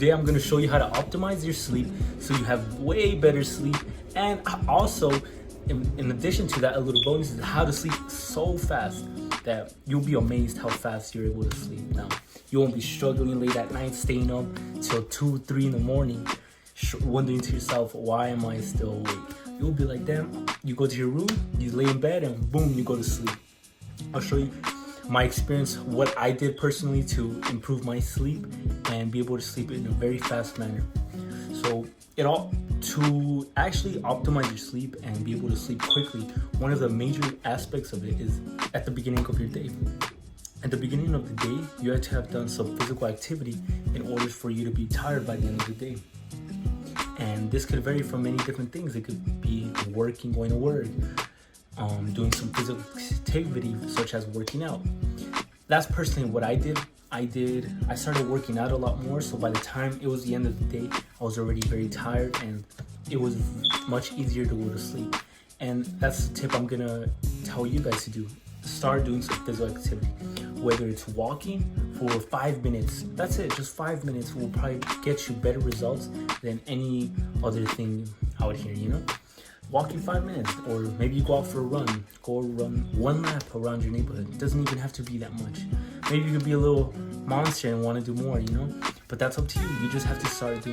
today I'm going to show you how to optimize your sleep so you have way better sleep. And also, in addition to that, a little bonus is how to sleep so fast that you'll be amazed how fast you're able to sleep. Now, you won't be struggling late at night, staying up till 2, 3 in the morning, wondering to yourself, why am I still awake? You'll be like, damn, you go to your room, you lay in bed, and boom, you go to sleep. I'll show you my experience, what I did personally to improve my sleep and be able to sleep in a very fast manner. So to actually optimize your sleep and be able to sleep quickly, one of the major aspects of it is at the beginning of your day. At the beginning of the day, you have to have done some physical activity in order for you to be tired by the end of the day. And this could vary from many different things. It could be working, going to work, doing some physical activity such as working out. That's personally what I did. I started working out a lot more, so by the time it was the end of the day, I was already very tired and it was much easier to go to sleep. And that's the tip I'm gonna tell you guys to do. Start doing some physical activity, whether it's walking for 5 minutes. That's it, just 5 minutes will probably get you better results than any other thing out here, you know? Walking 5 minutes, or maybe you go out for a run. Go run 1 lap around your neighborhood. It doesn't even have to be that much. Maybe you could be a little monster and want to do more, you know? But that's up to you. You just have to start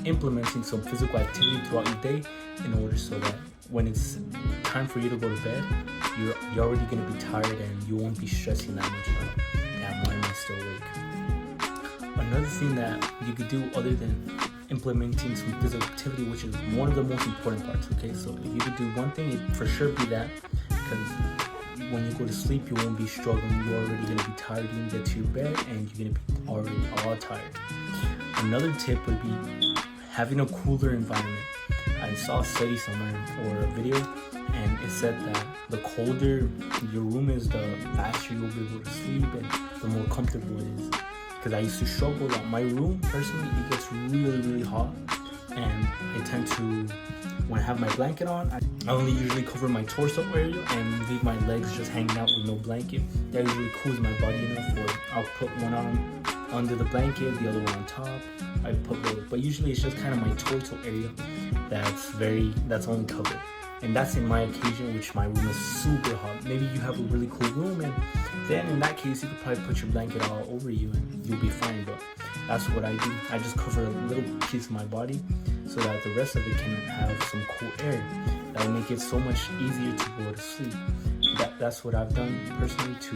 implementing some physical activity throughout your day in order so that when it's time for you to go to bed, you're already going to be tired and you won't be stressing that much about, damn, why am I still awake? Another thing that you could do other than implementing some physical activity, which is one of the most important parts, okay? So if you could do one thing, it'd for sure be that, because when you go to sleep, you won't be struggling. You're already going to be tired. You're going to get to your bed and you're going to be already all tired. Another tip would be having a cooler environment. I saw a study somewhere or a video, and it said that the colder your room is, the faster you'll be able to sleep and the more comfortable it is. Because I used to struggle a lot. My room, personally, it gets really, really hot. And I tend to, when I have my blanket on, I only usually cover my torso area and leave my legs just hanging out with no blanket. That usually cools my body enough, or I'll put one arm under the blanket, the other one on top. I put both, but usually it's just kind of my torso area that's only covered. And that's in my occasion, which my room is super hot. Maybe you have a really cool room, and then in that case, you could probably put your blanket all over you and you'll be fine. But that's what I do. I just cover a little piece of my body so that the rest of it can have some cool air. That will make it so much easier to go to sleep. That's what I've done personally to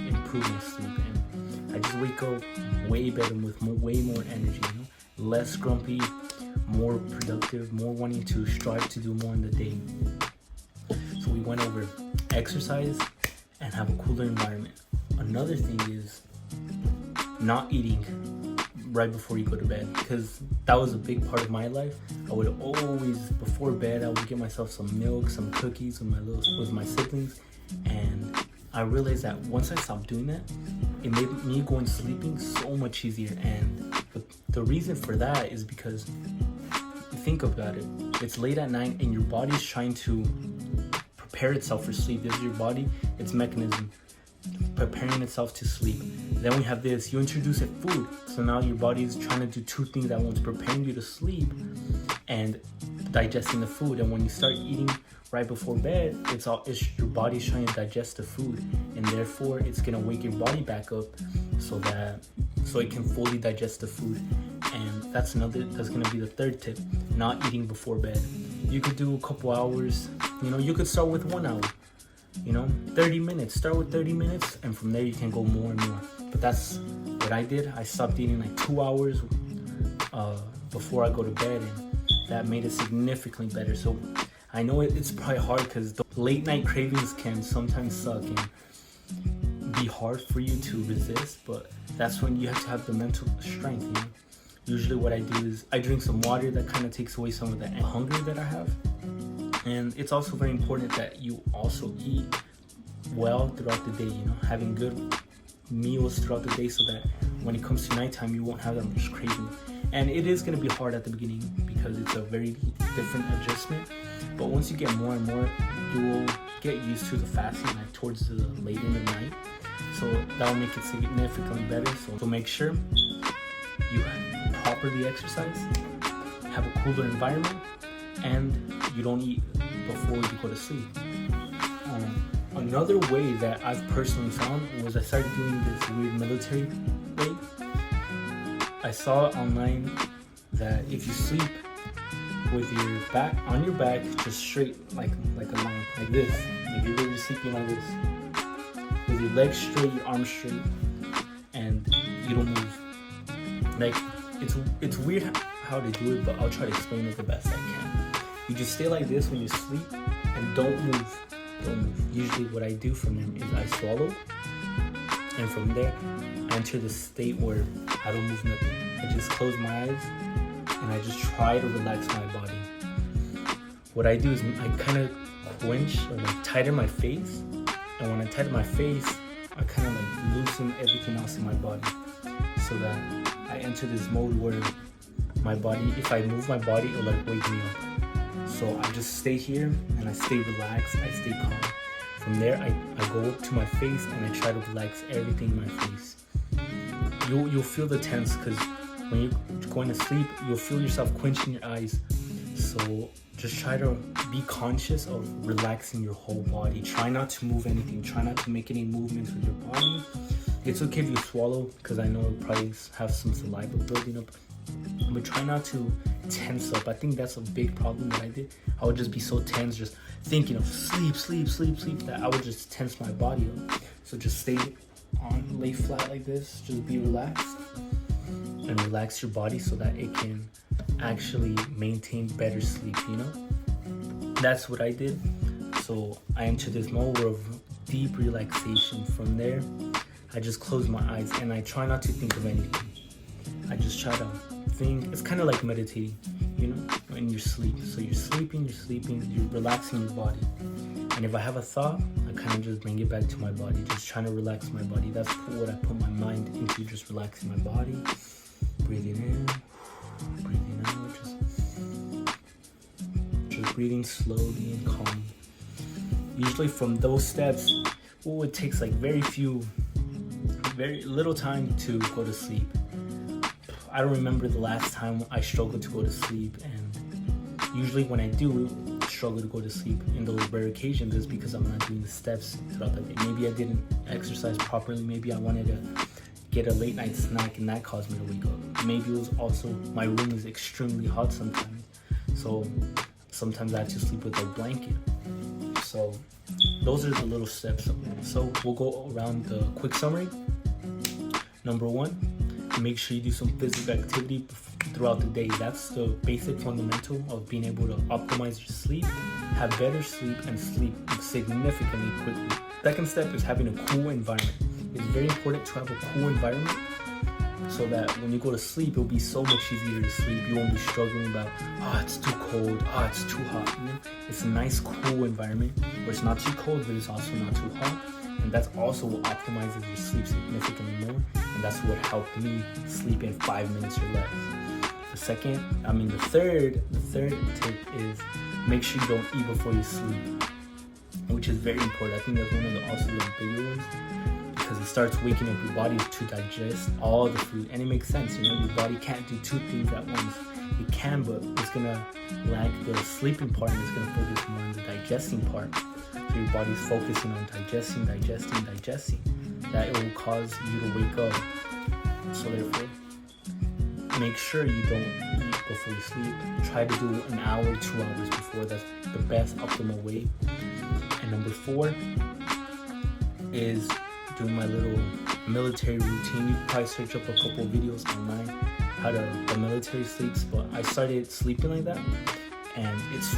improve my sleep. And I just wake up way better with way more energy, you know? Less grumpy, more productive, more wanting to strive to do more in the day. So we went over exercise and have a cooler environment. Another thing is not eating right before you go to bed, because that was a big part of my life. I would always, before bed, I would get myself some milk, some cookies with my siblings, and I realized that once I stopped doing that, it made me going sleeping so much easier. And the reason for that is because, think about it, it's late at night and your body's trying to prepare itself for sleep. This is your body, its mechanism preparing itself to sleep. Then we have this, you introduce a food, so now your body is trying to do two things at once: preparing you to sleep and digesting the food. And when you start eating right before bed, it's your body's trying to digest the food, and therefore it's gonna wake your body back up so it can fully digest the food. And that's gonna be the third tip: not eating before bed. You could do a couple hours, you know, you could start with 1 hour, you know, 30 minutes, start with 30 minutes, and from there you can go more and more. But that's what I did. I stopped eating like 2 hours before I go to bed, and that made it significantly better. So I know it's probably hard because the late night cravings can sometimes suck and be hard for you to resist, but that's when you have to have the mental strength, you know. Usually what I do is I drink some water. That kind of takes away some of the hunger that I have. And it's also very important that you also eat well throughout the day, you know, having good meals throughout the day so that when it comes to nighttime, you won't have that much craving. And it is going to be hard at the beginning because it's a very different adjustment. But once you get more and more, you will get used to the fasting like towards the late in the night. So that will make it significantly better. So make sure you properly exercise, have a cooler environment, and you don't eat before you go to sleep. Another way that I've personally found was I started doing this weird military way. I saw online that if you sleep with your back on your back, just straight like a line, like this, like you're really sleeping like this, with your legs straight, your arms straight, and you don't move. Like it's weird how they do it, but I'll try to explain it the best I can. You just stay like this when you sleep and don't move. Don't move. Usually what I do from there is I swallow, and from there I enter the state where I don't move nothing. I just close my eyes and I just try to relax my body. What I do is I kind of quench or like tighten my face, and when I tighten my face, I kind of like loosen everything else in my body, so that I enter this mode where my body, if I move my body, it'll like wake me up. So I just stay here and I stay relaxed, I stay calm. From there, I go up to my face and I try to relax everything in my face. You'll feel the tense, because when you're going to sleep, you'll feel yourself quenching your eyes. So just try to be conscious of relaxing your whole body. Try not to move anything. Try not to make any movements with your body. It's okay if you swallow, because I know it probably have some saliva building up. But try not to tense up. I think that's a big problem that I did. I would just be so tense, just thinking of sleep, that I would just tense my body up. So just stay lay flat like this. Just be relaxed and relax your body so that it can actually maintain better sleep, you know? That's what I did. So I entered this mode of deep relaxation. From there, I just close my eyes and I try not to think of anything. I just try to think. It's kind of like meditating, you know, in your sleep. So you're sleeping, you're relaxing your body. And if I have a thought, I kind of just bring it back to my body, just trying to relax my body. That's what I put my mind into, just relaxing my body. Breathing in, breathing out, just breathing slowly and calmly. Usually from those steps, it takes like very little time to go to sleep. I don't remember the last time I struggled to go to sleep, and usually when I do struggle to go to sleep in those rare occasions, is because I'm not doing the steps throughout the day. Maybe I didn't exercise properly. Maybe I wanted to get a late night snack and that caused me to wake up. Maybe it was also my room is extremely hot sometimes, so sometimes I have to sleep with a blanket. So those are the little steps. So we'll go around the quick summary. Number 1, make sure you do some physical activity throughout the day. That's the basic fundamental of being able to optimize your sleep, have better sleep, and sleep significantly quickly. Second step is having a cool environment. It's very important to have a cool environment so that when you go to sleep, it'll be so much easier to sleep. You won't be struggling about, it's too cold, it's too hot. You know? It's a nice, cool environment where it's not too cold, but it's also not too hot. And that's also what optimizes your sleep significantly more. And that's what helped me sleep in 5 minutes or less. The third tip is make sure you don't eat before you sleep, which is very important. I think that's one of the bigger ones, because it starts waking up your body to digest all the food. And it makes sense, you know, your body can't do 2 things at once. It can, but it's gonna lack the sleeping part and it's gonna focus more on the digesting part. So your body's focusing on digesting. That it will cause you to wake up. So therefore, make sure you don't eat before you sleep. Try to do an hour, 2 hours before. That's the best optimal way. And number 4 is doing my little military routine. You can probably search up a couple of videos online how the military sleeps, but I started sleeping like that, and it's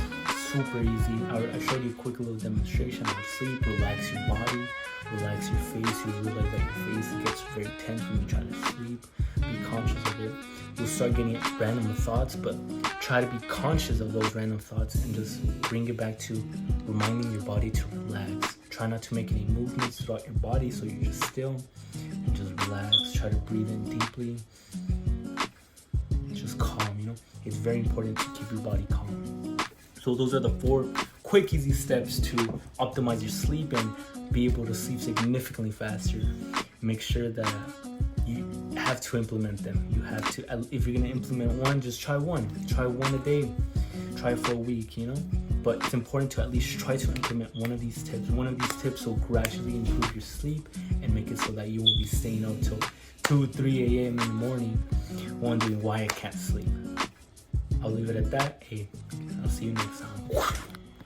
super easy. I showed you a quick little demonstration of sleep. Relax your body, relax your face. You realize that your face gets very tense when you try to sleep. Be conscious of it. You'll start getting random thoughts, but try to be conscious of those random thoughts and just bring it back to reminding your body to relax. Try not to make any movements throughout your body, so you're just still and just relax. Try to breathe in deeply. Just calm, you know. It's very important to keep your body calm. So those are the 4 quick, easy steps to optimize your sleep and be able to sleep significantly faster. Make sure that you have have to implement them. You have to, if you're gonna implement one, just try one. Try one a day. Try for a week, you know? But it's important to at least try to implement one of these tips. One of these tips will gradually improve your sleep and make it so that you won't be staying up till 2, 3 a.m. in the morning wondering why I can't sleep. I'll leave it at that. Hey, I'll see you next time.